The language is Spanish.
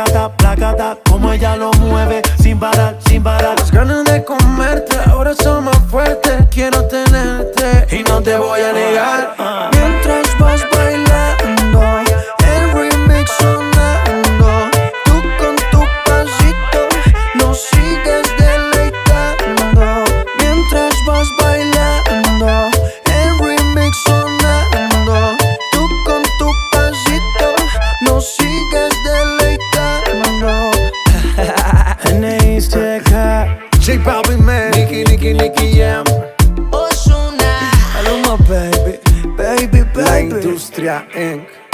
placata, como ella lo mueve, sin parar, sin parar. Las ganas de comerte ahora son más fuertes. Quiero tenerte y no te voy a negar. Mientras vas bailando, el remix sonando, tú con tu pasito nos sigues deleitando. Mientras vas bailando, el remix sonando, tú con tu pasito nos sigues deleitando. N.I.C.K. J Balvin, man, Nicky Jam, Ozuna. Maluma, baby, baby, baby. La Industria Inc.